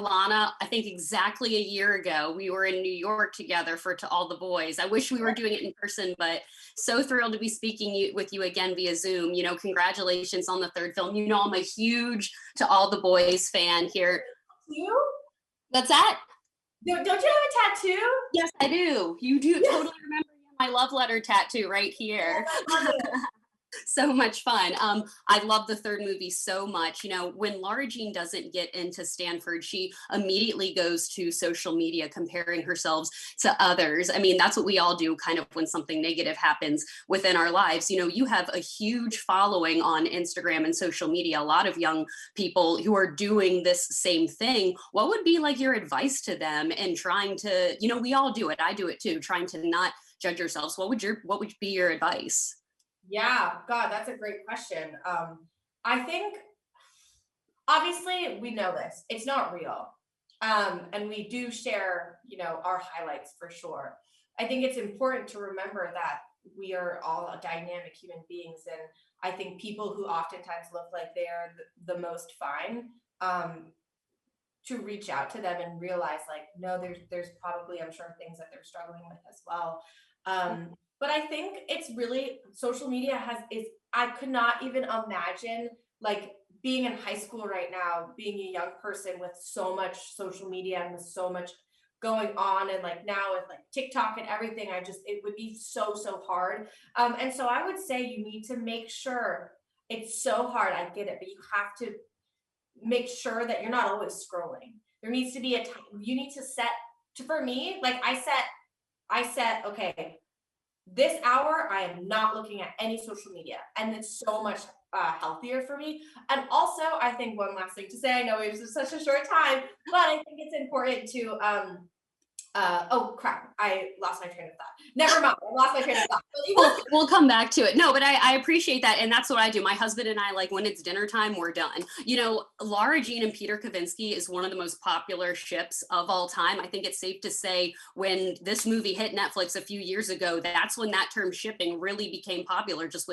Lana, I think exactly a year ago, we were in New York together for To All the Boys. I wish we were doing it in person, but so thrilled to be speaking with you again via Zoom. Congratulations on the third film. I'm a huge To All the Boys fan here. You? What's that? Don't you have a tattoo? Yes, I do. You do Yes. totally remember my love letter tattoo right here. Yes, So much fun. I love the third movie so much. When Lara Jean doesn't get into Stanford, she immediately goes to social media comparing herself to others. I mean, that's what we all do kind of when something negative happens within our lives. You have a huge following on Instagram and social media, a lot of young people who are doing this same thing. What would be like your advice to them in trying to, we all do it. I do it too, trying to not judge yourselves. What would be your advice? Yeah, God, that's a great question. I think obviously we know this. It's not real. And we do share, our highlights for sure. I think it's important to remember that we are all dynamic human beings. And I think people who oftentimes look like they're the most fine, to reach out to them and realize like, no, there's probably, I'm sure, things that they're struggling with as well. But I think it's really social media I could not even imagine like being in high school right now, being a young person with so much social media and with so much going on. And like now with like TikTok and everything, it would be so hard. And so I would say you need to make sure, it's so hard. I get it, but you have to make sure that you're not always scrolling. There needs to be a time you need to set for me, like I set, okay, this hour, I am not looking at any social media, and it's so much healthier for me. And also, I think one last thing to say, I know it was such a short time, but I think it's important to, oh crap, I lost my train of thought. Never mind, I lost my train of thought. We'll come back to it. No, but I appreciate that. And that's what I do. My husband and I, like when it's dinner time, we're done. Lara Jean and Peter Kavinsky is one of the most popular ships of all time. I think it's safe to say when this movie hit Netflix a few years ago, that's when that term shipping really became popular, just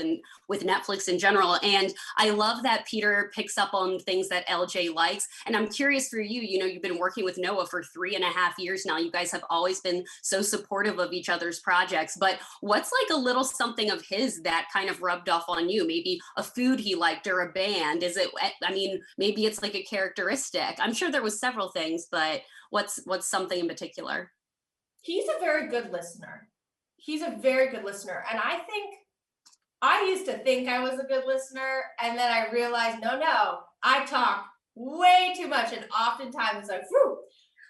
with Netflix in general. And I love that Peter picks up on things that LJ likes. And I'm curious for you, you've been working with Noah for 3.5 years now. You guys have always been so supportive of each other's projects, but what's like a little something of his that kind of rubbed off on you? Maybe a food he liked or a band? Maybe it's like a characteristic. I'm sure there was several things, but what's something in particular? He's a very good listener. And I think I used to think I was a good listener, and then I realized, no, I talk way too much, and oftentimes it's like, whew.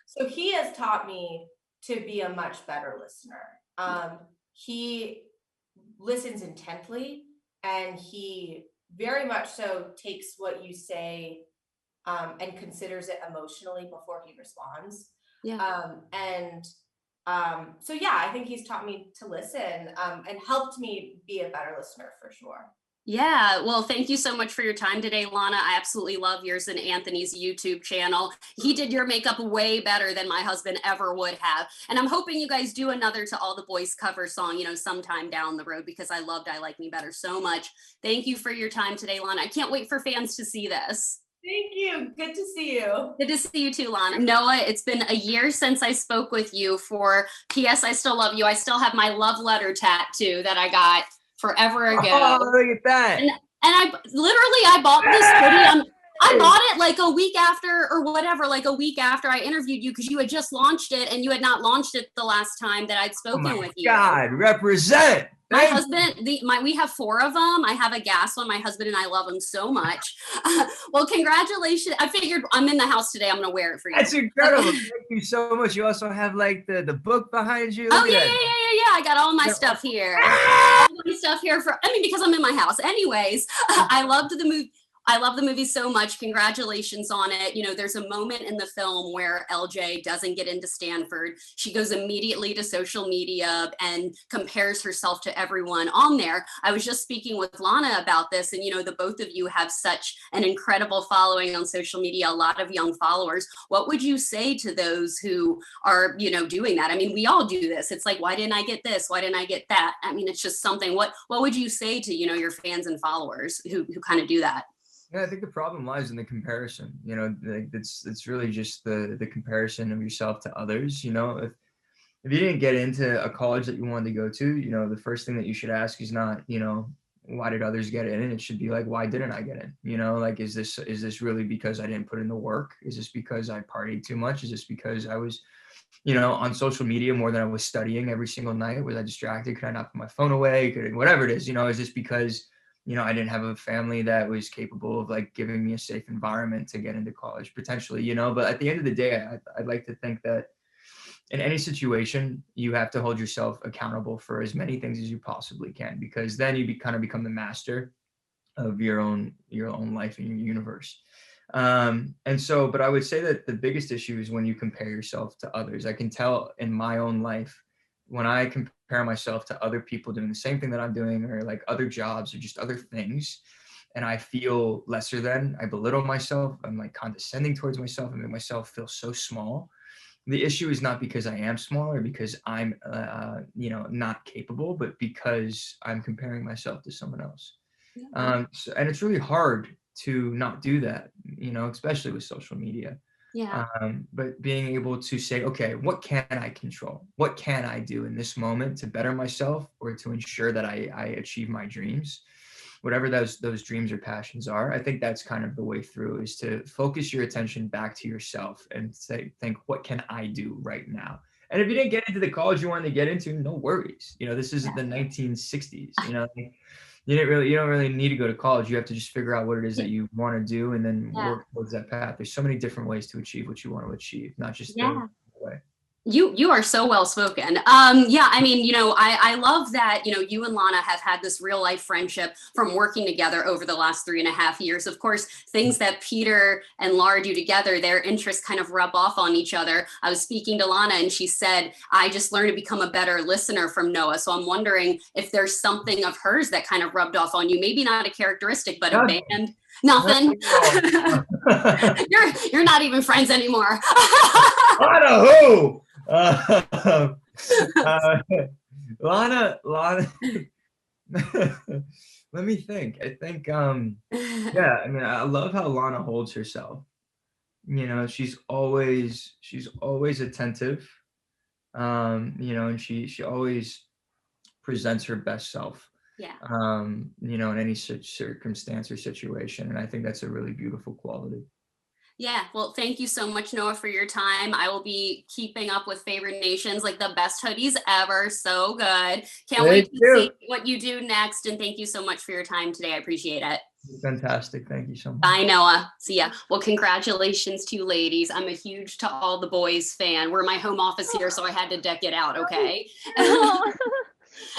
So he has taught me to be a much better listener. He listens intently, and he very much so takes what you say and considers it emotionally before he responds. Yeah. So yeah, I think he's taught me to listen and helped me be a better listener for sure. Yeah, well, thank you so much for your time today, Lana. I absolutely love yours and Anthony's YouTube channel. He did your makeup way better than my husband ever would have. And I'm hoping you guys do another To All the Boys cover song, sometime down the road, because I loved I Like Me Better so much. Thank you for your time today, Lana. I can't wait for fans to see this. Thank you. Good to see you. Good to see you too, Lana. Noah, it's been a year since I spoke with you for P.S. I Still Love You. I still have my love letter tattoo that I got forever ago. Oh, look at that. And I bought this hoodie. I bought it like a week after I interviewed you, because you had just launched it and you had not launched it the last time that I'd spoken with you. God, represent. My husband, we have 4 of them. I have a gas one. My husband and I love them so much. Well, congratulations. I figured I'm in the house today. I'm going to wear it for you. That's incredible. Thank you so much. You also have like the book behind you. Look yeah. I got all my stuff here. All my stuff here because I'm in my house. Anyways, I love the movie so much. Congratulations on it. There's a moment in the film where LJ doesn't get into Stanford. She goes immediately to social media and compares herself to everyone on there. I was just speaking with Lana about this, and the both of you have such an incredible following on social media, a lot of young followers. What would you say to those who are, doing that? I mean, we all do this. It's like, why didn't I get this? Why didn't I get that? I mean, it's just something. What would you say to, your fans and followers who kind of do that? Yeah, I think the problem lies in the comparison. You know, like it's really just the comparison of yourself to others. You know, if you didn't get into a college that you wanted to go to, you know, the first thing that you should ask is not, you know, why did others get in? It should be like, why didn't I get in? You know, like, is this really because I didn't put in the work? Is this because I partied too much? Is this because I was, you know, on social media more than I was studying every single night? Was I distracted? Could I not put my phone away? Whatever it is, you know, is this because, you know, I didn't have a family that was capable of like giving me a safe environment to get into college potentially, you know? But at the end of the day, I'd like to think that in any situation, you have to hold yourself accountable for as many things as you possibly can, because then you kind of become the master of your own life and your universe. And so, but I would say that the biggest issue is when you compare yourself to others. I can tell in my own life when I compare myself to other people doing the same thing that I'm doing, or like other jobs or just other things, and I feel lesser than, I belittle myself, I'm like condescending towards myself, I make myself feel so small. The issue is not because I am small or because I'm, you know, not capable, but because I'm comparing myself to someone else. And it's really hard to not do that, you know, especially with social media. Yeah. But being able to say, okay, what can I control? What can I do in this moment to better myself or to ensure that I achieve my dreams? Whatever those dreams or passions are, I think that's kind of the way through, is to focus your attention back to yourself and think, what can I do right now? And if you didn't get into the college you wanted to get into, no worries. You know, this isn't the 1960s. You know, you don't really need to go to college. You have to just figure out what it is that you want to do and then work towards that path. There's so many different ways to achieve what you want to achieve, not just the way. You are so well spoken. Yeah, I mean, you know, I love that, you know, you and Lana have had this real life friendship from working together over the last 3.5 years. Of course, things that Peter and Laura do together, their interests kind of rub off on each other. I was speaking to Lana and she said, I just learned to become a better listener from Noah. So I'm wondering if there's something of hers that kind of rubbed off on you. Maybe not a characteristic, but a band. Nothing. You're not even friends anymore. I don't know. Lana, let me think. I think, yeah, I mean, I love how Lana holds herself. You know, she's always attentive. You know, and she always presents her best self. Yeah. You know, in any such circumstance or situation. And I think that's a really beautiful quality. Yeah, well, thank you so much, Noah, for your time. I will be keeping up with Favorite Nations, like the best hoodies ever. So good. Can't wait to see what you do next. And thank you so much for your time today. I appreciate it. Fantastic. Thank you so much. Bye, Noah. See ya. Well, congratulations to you ladies. I'm a huge To All the Boys fan. We're my home office here, so I had to deck it out, okay?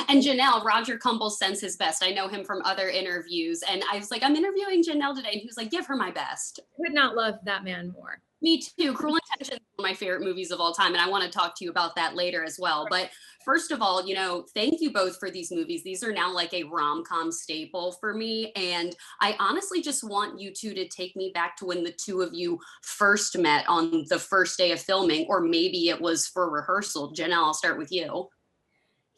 And Janelle, Roger Cumble sends his best. I know him from other interviews. And I was like, I'm interviewing Janelle today. And he was like, give her my best. Could not love that man more. Me too. Cruel Intentions is one of my favorite movies of all time. And I want to talk to you about that later as well. But first of all, you know, thank you both for these movies. These are now like a rom-com staple for me. And I honestly just want you two to take me back to when the two of you first met on the first day of filming, or maybe it was for rehearsal. Janelle, I'll start with you.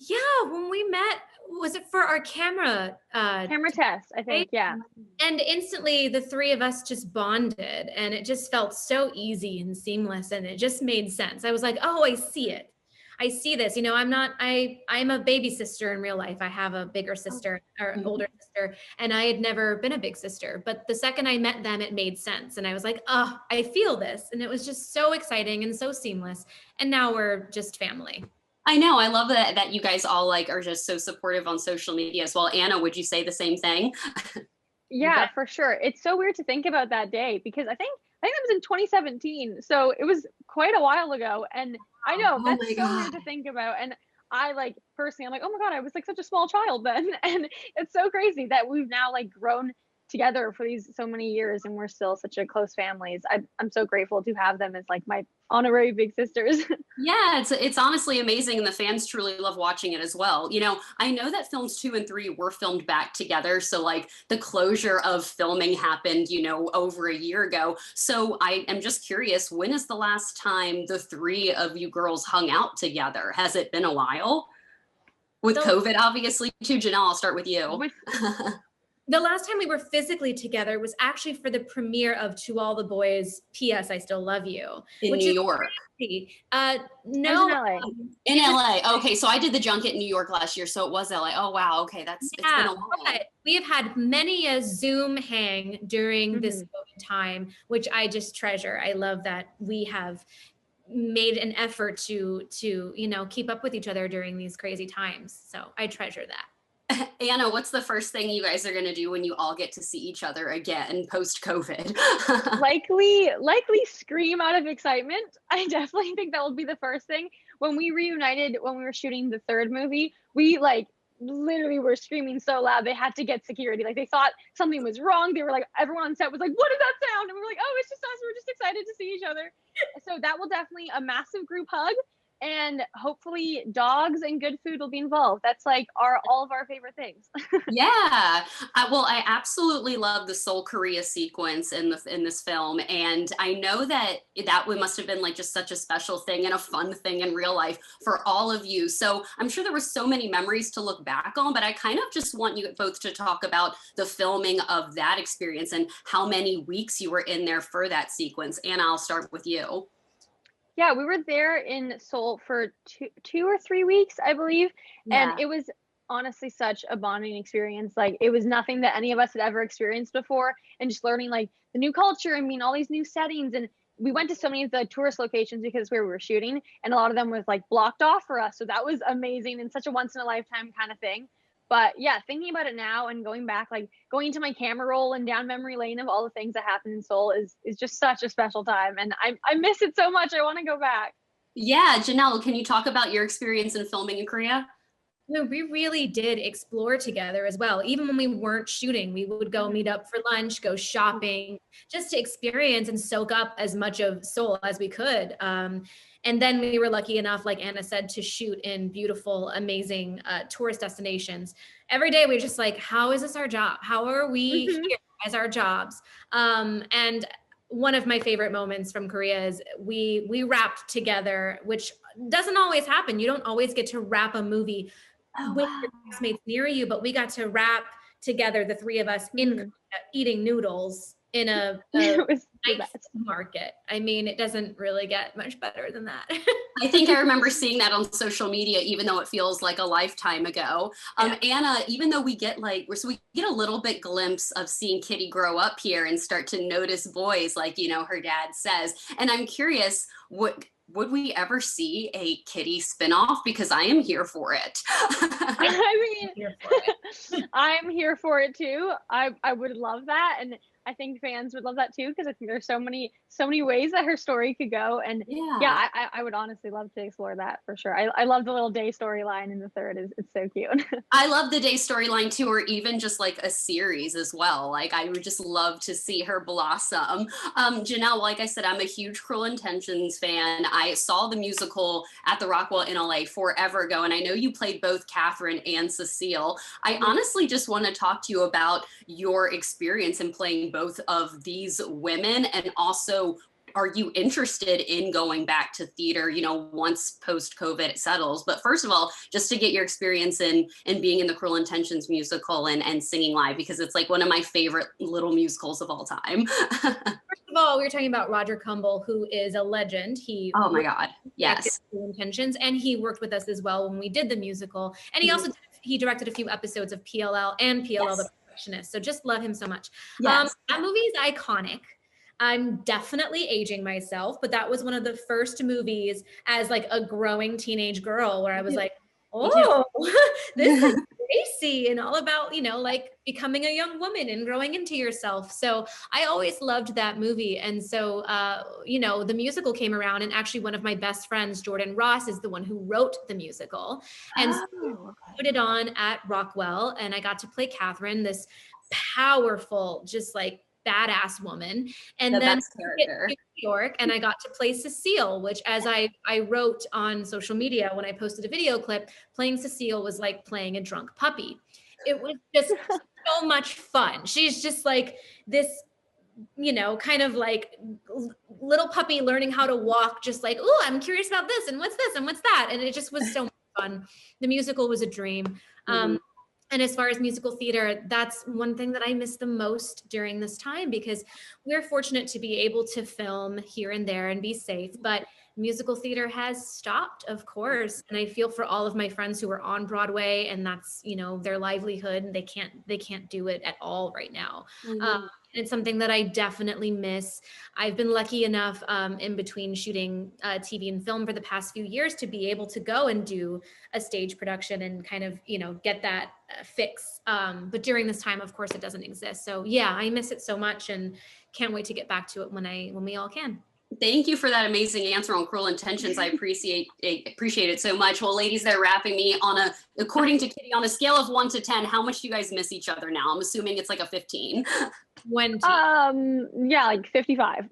Yeah, when we met, was it for our camera test, I think, yeah. And instantly the three of us just bonded, and it just felt so easy and seamless, and it just made sense. I was like, oh, I see it. I see this. You know, I'm a baby sister in real life. I have a bigger sister or an older sister, and I had never been a big sister. But the second I met them, it made sense. And I was like, oh, I feel this. And it was just so exciting and so seamless. And now we're just family. I know. I love that you guys all like are just so supportive on social media as well. Anna, would you say the same thing? Yeah, for sure. It's so weird to think about that day, because I think that was in 2017. So it was quite a while ago. And I know that's so weird to think about. And I like personally, I'm like, oh my God, I was like such a small child then. And it's so crazy that we've now like grown together for these so many years, and we're still such a close families. I'm so grateful to have them as like my honorary big sisters. Yeah, it's honestly amazing, and the fans truly love watching it as well. You know, I know that films 2 and 3 were filmed back together, so like the closure of filming happened, you know, over a year ago. So I am just curious, when is the last time the three of you girls hung out together? Has it been a while? With COVID, obviously, too. Janelle, I'll start with you. The last time we were physically together was actually for the premiere of To All the Boys, P.S. I Still Love You. In New York. Crazy. In No. LA. In LA. Okay, so I did the junket in New York last year, so it was LA. Oh wow, okay, it's been a while. But we have had many a Zoom hang during this COVID time, which I just treasure. I love that we have made an effort to keep up with each other during these crazy times. So I treasure that. Anna, what's the first thing you guys are going to do when you all get to see each other again post-COVID? likely scream out of excitement. I definitely think that will be the first thing. When we reunited, when we were shooting the third movie, we literally were screaming so loud they had to get security. Like they thought something was wrong. They were like, everyone on set was like, what is that sound? And we were like, oh, it's just us. We're just excited to see each other. So that will definitely a massive group hug. And hopefully dogs and good food will be involved. That's like all of our favorite things. Yeah. Well, I absolutely love the Seoul, Korea sequence in this film. And I know that must have been like just such a special thing and a fun thing in real life for all of you. So I'm sure there were so many memories to look back on, but I kind of just want you both to talk about the filming of that experience and how many weeks you were in there for that sequence. Anna, I'll start with you. Yeah, we were there in Seoul for two or 3 weeks, I believe. Yeah. And it was honestly such a bonding experience. Like it was nothing that any of us had ever experienced before. And just learning like the new culture and all these new settings. And we went to so many of the tourist locations because where we were shooting, and a lot of them was like blocked off for us. So that was amazing and such a once in a lifetime kind of thing. But yeah, thinking about it now and going back, like going into my camera roll and down memory lane of all the things that happened in Seoul is just such a special time. And I miss it so much. I want to go back. Yeah, Janelle, can you talk about your experience in filming in Korea? No, we really did explore together as well. Even when we weren't shooting, we would go meet up for lunch, go shopping, just to experience and soak up as much of Seoul as we could. And then we were lucky enough, like Anna said, to shoot in beautiful, amazing tourist destinations. Every day we were just like, how is this our job? How are we here as our jobs? And one of my favorite moments from Korea is we wrapped together, which doesn't always happen. You don't always get to wrap a movie with your classmates near you, but we got to wrap together, the three of us, in eating noodles in a nice market. I mean, it doesn't really get much better than that. I think I remember seeing that on social media, even though it feels like a lifetime ago. Anna, even though we get we get a little bit glimpse of seeing Kitty grow up here and start to notice boys, like, her dad says. And I'm curious, would we ever see a Kitty spinoff? Because I am here for it. I'm here for it too. I would love that. And I think fans would love that too, because I think there's so many ways that her story could go. And yeah, I would honestly love to explore that for sure. I love the little day storyline in the third. It's so cute. I love the day storyline too, or even just like a series as well. Like I would just love to see her blossom. Janelle, like I said, I'm a huge Cruel Intentions fan. I saw the musical at the Rockwell in LA forever ago, and I know you played both Catherine and Cecile. I honestly just want to talk to you about your experience in playing both of these women, and also, are you interested in going back to theater, once post-COVID settles? But first of all, just to get your experience in being in the Cruel Intentions musical and singing live, because it's like one of my favorite little musicals of all time. First of all, we were talking about Roger Cumble, who is a legend. Oh my God, yes. Cruel Intentions, and he worked with us as well when we did the musical. And he also he directed a few episodes of PLL and PLL the Perfectionist. So just love him so much. Yes. That movie is iconic. I'm definitely aging myself, but that was one of the first movies as like a growing teenage girl where I was like, oh, this is racy and all about, like becoming a young woman and growing into yourself. So I always loved that movie. And so, the musical came around, and actually one of my best friends, Jordan Ross, is the one who wrote the musical. And so I put it on at Rockwell, and I got to play Catherine, this powerful, just like badass woman. And then to New York, and I got to play Cecile, which, as I wrote on social media when I posted a video clip, playing Cecile was like playing a drunk puppy. It was just so much fun. She's just like this, kind of like little puppy learning how to walk, just like, oh, I'm curious about this and what's that, and it just was so much fun. The musical was a dream. And as far as musical theater, that's one thing that I miss the most during this time, because we're fortunate to be able to film here and there and be safe, but musical theater has stopped, of course. And I feel for all of my friends who are on Broadway, and that's, you know, their livelihood, and they can't do it at all right now. It's something that I definitely miss. I've been lucky enough in between shooting TV and film for the past few years to be able to go and do a stage production and kind of, you know, get that fix. But during this time, of course, it doesn't exist. So yeah, I miss it so much and can't wait to get back to it when we all can. Thank you for that amazing answer on Cruel Intentions. I appreciate it so much. Well, ladies, they're wrapping me on according to Kitty, on a scale of 1 to 10, how much do you guys miss each other now? I'm assuming it's like a 15. 20. Yeah, like 55.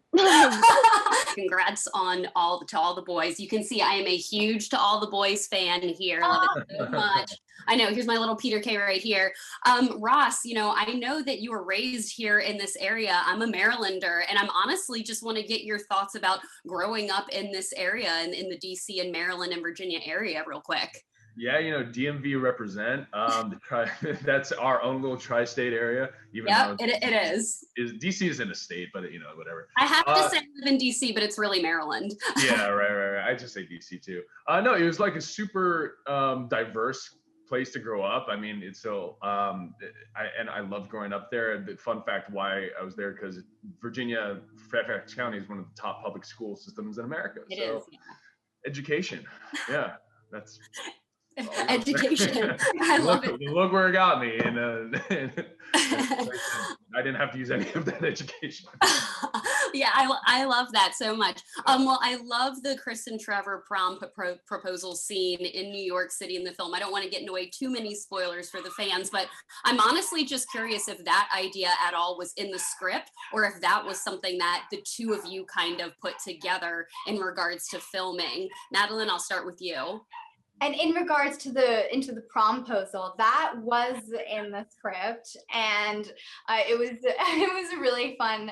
Congrats to all the boys. You can see I am a huge To All the Boys fan here. Love it so much. I know, here's my little Peter K right here. Ross, you know, I know that you were raised here in this area. I'm a Marylander, and I'm honestly just want to get your thoughts about growing up in this area and in the DC and Maryland and Virginia area real quick. Yeah, you know, DMV represent. That's our own little tri-state area. Even though it is. DC isn't a state, but you know, whatever. I have to say I live in DC, but it's really Maryland. Yeah, right. I just say DC too. No, it was like a super diverse place to grow up. I mean, it's so I love growing up there. The fun fact why I was there, because Virginia, Fairfax County is one of the top public school systems in America. It is. Yeah. Education. Yeah, that's education. I love it. Look where it got me, and I didn't have to use any of that education. Yeah, I love that so much. Well, I love the Chris and Trevor prom proposal scene in New York City in the film. I don't want to get into way too many spoilers for the fans, but I'm honestly just curious if that idea at all was in the script, or if that was something that the two of you kind of put together in regards to filming. Madeline, I'll start with you. And in regards to the promposal, that was in the script, and it was a really fun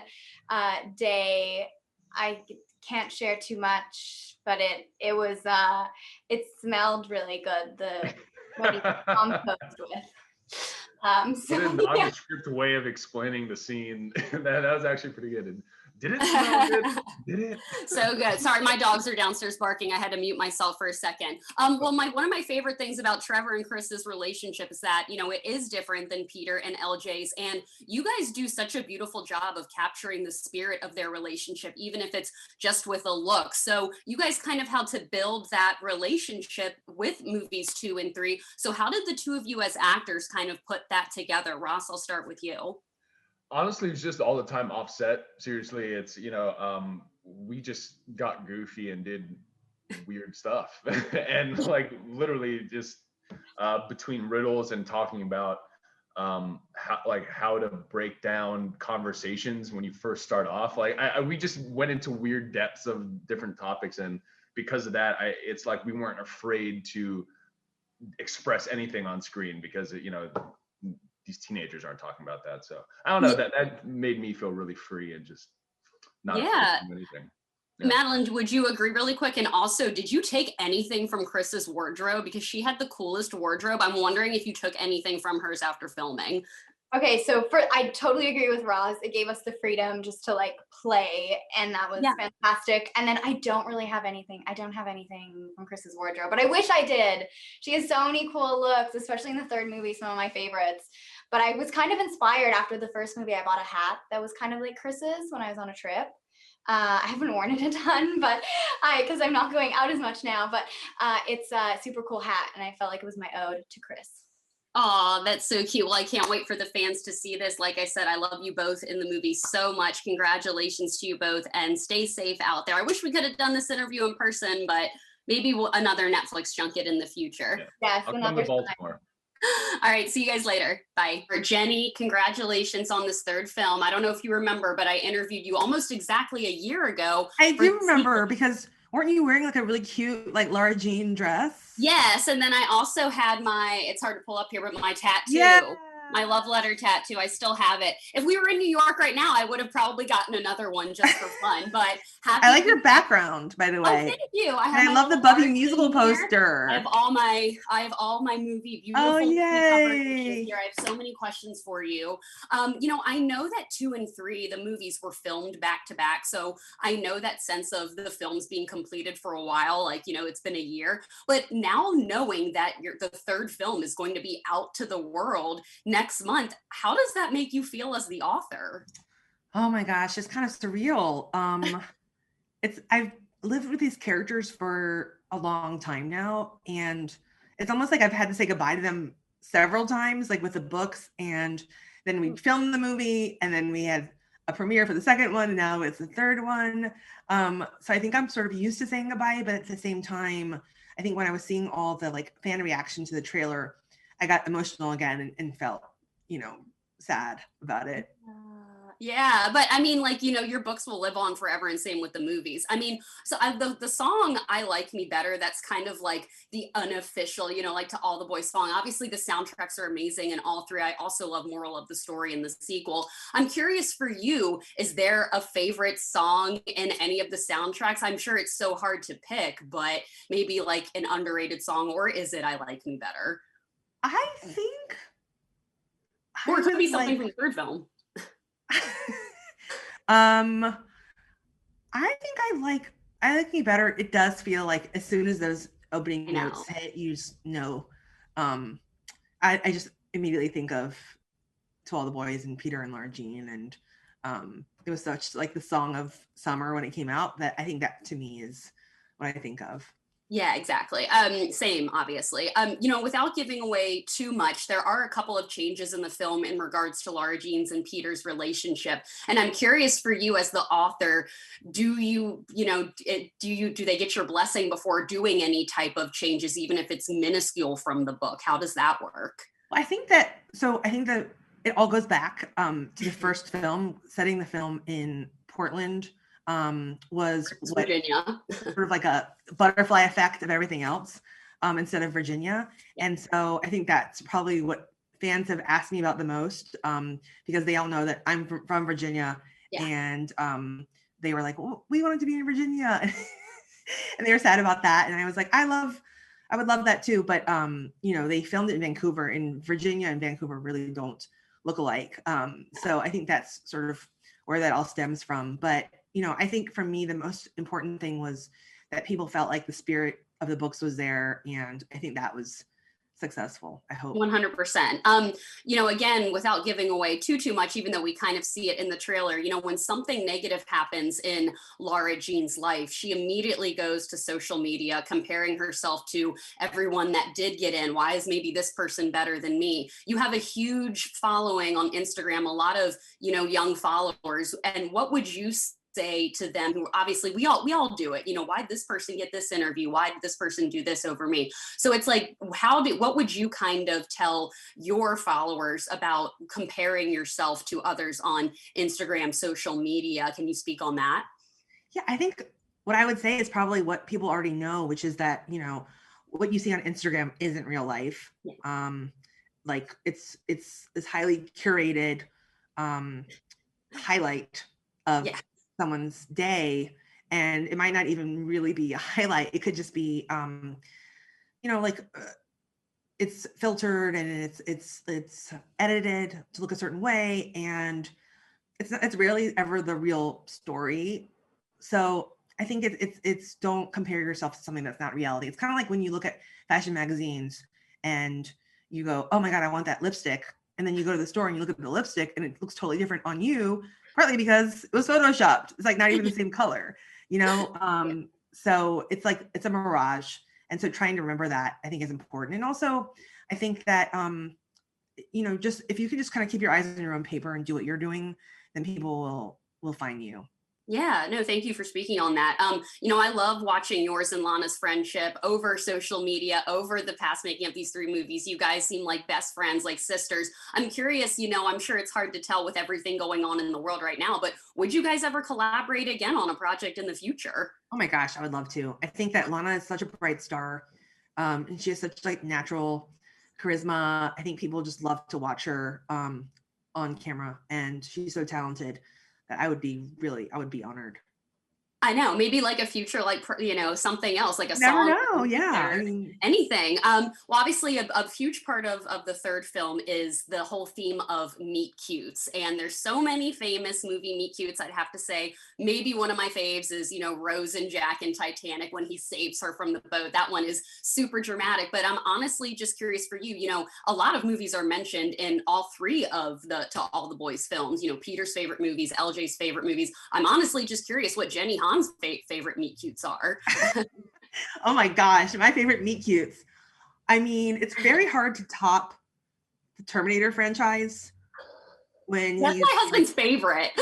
day. I can't share too much, but it smelled really good. What he composed with. So a nondescript way of explaining the scene. that was actually pretty good. And did it smell good? Did it? So good. Sorry, my dogs are downstairs barking. I had to mute myself for a second. Well, one of my favorite things about Trevor and Chris's relationship is that, you know, it is different than Peter and LJ's, and you guys do such a beautiful job of capturing the spirit of their relationship, even if it's just with a look. So you guys kind of had to build that relationship with movies 2 and 3. So how did the two of you as actors kind of put that together? Ross, I'll start with you. Honestly, it's just all the time offset. Seriously, it's, you know, we just got goofy and did weird stuff. And like literally just between riddles and talking about how to break down conversations when you first start off. Like we just went into weird depths of different topics. And because of that, it's like we weren't afraid to express anything on screen, because, you know, these teenagers aren't talking about that. So I don't know, that made me feel really free and just not anything. Yeah. Madeline, would you agree really quick? And also, did you take anything from Chris's wardrobe? Because she had the coolest wardrobe. I'm wondering if you took anything from hers after filming. Okay, so I totally agree with Roz. It gave us the freedom just to like play, and that was fantastic. And then I don't have anything from Chris's wardrobe, but I wish I did. She has so many cool looks, especially in the third movie, some of my favorites. But I was kind of inspired after the first movie. I bought a hat that was kind of like Chris's when I was on a trip. I haven't worn it a ton, but because I'm not going out as much now, but it's a super cool hat, and I felt like it was my ode to Chris. Oh, that's so cute. Well, I can't wait for the fans to see this. Like I said, I love you both in the movie so much. Congratulations to you both, and stay safe out there. I wish we could have done this interview in person, but maybe another Netflix junket in the future. Yes, I'll come to Baltimore. All right, see you guys later. Bye. Jenny, congratulations on this third film. I don't know if you remember, but I interviewed you almost exactly a year ago. I do remember, because weren't you wearing like a really cute, like Lara Jean dress? Yes, and then I also had it's hard to pull up here, but my tattoo. Yeah. My love letter tattoo. I still have it. If we were in New York right now, I would have probably gotten another one just for fun. But I like your background, by the way. Oh, thank you. I love the Buffy musical poster. I have all my movie beautiful Oh, movie cover pictures yay. here. I have so many questions for you. I know that 2 and 3, the movies were filmed back to back, so I know that sense of the films being completed for a while. Like, it's been a year. But now knowing that the 3rd film is going to be out to the world next month, how does that make you feel as the author? Oh my gosh, it's kind of surreal. I've lived with these characters for a long time now, and it's almost like I've had to say goodbye to them several times, like with the books, and then we filmed the movie, and then we had a premiere for the 2nd one, and now it's the 3rd one. So I think I'm sort of used to saying goodbye, but at the same time, I think when I was seeing all the like fan reaction to the trailer, I got emotional again and felt, sad about it. Yeah, but I mean, like, your books will live on forever, and same with the movies. I mean, so the song I Like Me Better, that's kind of like the unofficial, like To All the Boys song. Obviously, the soundtracks are amazing in all 3. I also love Moral of the Story and the sequel. I'm curious for you, is there a favorite song in any of the soundtracks? I'm sure it's so hard to pick, but maybe like an underrated song, or is it I Like Me Better? I think. Or it could be something from the 3rd film. I think I Like Me Better. It does feel like as soon as those opening notes hit, you just know. I just immediately think of To All the Boys and Peter and Lara Jean, and it was such like the song of summer when it came out, that I think that to me is what I think of. Yeah, exactly. Same, obviously. Without giving away too much, there are a couple of changes in the film in regards to Lara Jean's and Peter's relationship. And I'm curious for you as the author, do they get your blessing before doing any type of changes, even if it's minuscule from the book? How does that work? I think that it all goes back to the first film. Setting the film in Portland was Virginia, sort of like a butterfly effect of everything else, instead of Virginia. And so I think that's probably what fans have asked me about the most, because they all know that I'm from Virginia, and they were like, well, we wanted to be in Virginia. And they were sad about that. And I was like, I would love that too. But, they filmed it in Vancouver, and Virginia and Vancouver really don't look alike. So I think that's sort of where that all stems from. But, I think for me, the most important thing was that people felt like the spirit of the books was there. And I think that was successful, I hope. 100%. Again, without giving away too much, even though we kind of see it in the trailer, when something negative happens in Lara Jean's life, she immediately goes to social media, comparing herself to everyone that did get in. Why is maybe this person better than me? You have a huge following on Instagram, a lot of, young followers. And what would you say to them, who obviously we all do it, why did this person get this interview, why did this person do this over me? So it's like, what would you kind of tell your followers about comparing yourself to others on Instagram, social media? Can you speak on that? Yeah, I think what I would say is probably what people already know, which is that what you see on Instagram isn't real life. Like it's this highly curated highlight of someone's day, and it might not even really be a highlight. It could just be it's filtered, and it's edited to look a certain way, and it's rarely ever the real story. So I think it's don't compare yourself to something that's not reality. It's kind of like when you look at fashion magazines and you go, oh my God, I want that lipstick. And then you go to the store and you look at the lipstick and it looks totally different on you, partly because it was photoshopped. It's like not even the same color, So it's like, it's a mirage. And so trying to remember that, I think, is important. And also I think that, just if you can just kind of keep your eyes on your own paper and do what you're doing, then people will find you. Yeah, no, thank you for speaking on that. I love watching yours and Lana's friendship over social media, over the past making of these 3 movies. You guys seem like best friends, like sisters. I'm curious, I'm sure it's hard to tell with everything going on in the world right now, but would you guys ever collaborate again on a project in the future? Oh my gosh, I would love to. I think that Lana is such a bright star, and she has such like natural charisma. I think people just love to watch her on camera, and she's so talented that I would be honored. I know, maybe like a future, like, something else, like a Never song. know. Yeah. I mean, anything. Well, obviously a huge part of the third film is the whole theme of meet cutes. And there's so many famous movie meet cutes. I'd have to say maybe one of my faves is, Rose and Jack in Titanic when he saves her from the boat. That one is super dramatic, but I'm honestly just curious for you, a lot of movies are mentioned in all three of the To All the Boys films, Peter's favorite movies, LJ's favorite movies. I'm honestly just curious what Jenny Han's favorite meet cutes are. Oh my gosh, my favorite meet cutes. I mean, it's very hard to top the Terminator franchise when that's my husband's favorite.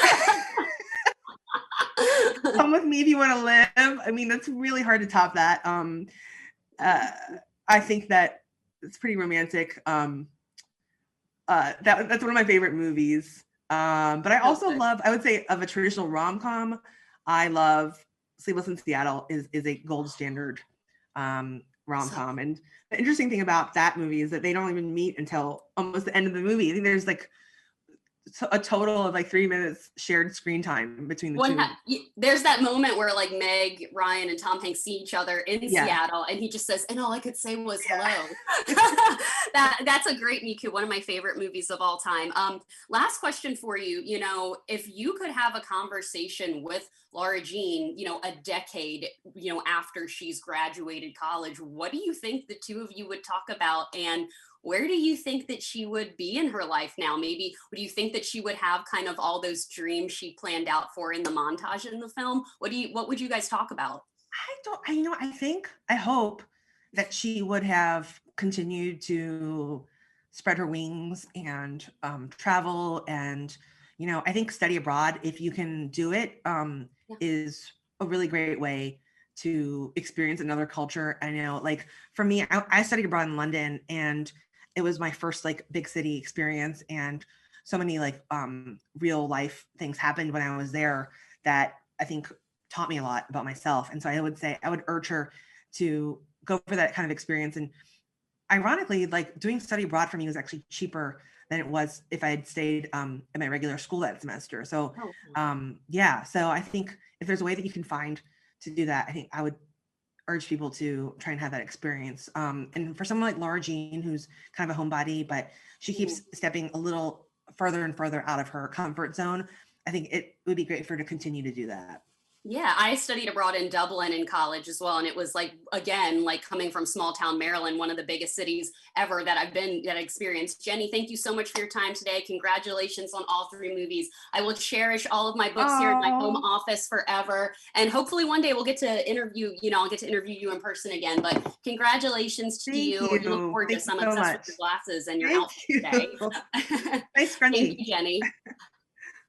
Come with me if you want to live. I mean, that's really hard to top that. I think that it's pretty romantic. That's one of my favorite movies. But I also love, I would say, of a traditional rom-com, I love Sleepless in Seattle is a gold standard rom-com. And the interesting thing about that movie is that they don't even meet until almost the end of the movie. I think there's like a total of like 3 minutes shared screen time between the two. There's that moment where like Meg Ryan and Tom Hanks see each other in Seattle, and he just says, and all I could say was hello. That's a great meet cute, one of my favorite movies of all time. Last question for you, if you could have a conversation with Lara Jean, a decade, after she's graduated college, what do you think the two of you would talk about, and where do you think that she would be in her life now? Maybe, do you think that she would have kind of all those dreams she planned out for in the montage in the film? What would you guys talk about? I hope that she would have continued to spread her wings and travel. And, I think study abroad, if you can do it, is a really great way to experience another culture. I know, like for me, I studied abroad in London, and it was my first like big city experience, and so many like real life things happened when I was there that I think taught me a lot about myself. And so I would say I would urge her to go for that kind of experience. And ironically, like doing study abroad for me was actually cheaper than it was if I had stayed at my regular school that semester. So so I think if there's a way that you can find to do that, I think I would urge people to try and have that experience. And for someone like Lara Jean, who's kind of a homebody, but she keeps stepping a little further and further out of her comfort zone, I think it would be great for her to continue to do that. Yeah, I studied abroad in Dublin in college as well. And it was like, again, like coming from small town Maryland, one of the biggest cities ever that I experienced. Jenny, thank you so much for your time today. Congratulations on all three movies. I will cherish all of my books here in my home office forever. And hopefully one day we'll get to interview, I'll get to interview you in person again. But congratulations to you. You look gorgeous. I'm obsessed with your glasses and your outfit today. Nice scrunchie. Thank you, Jenny.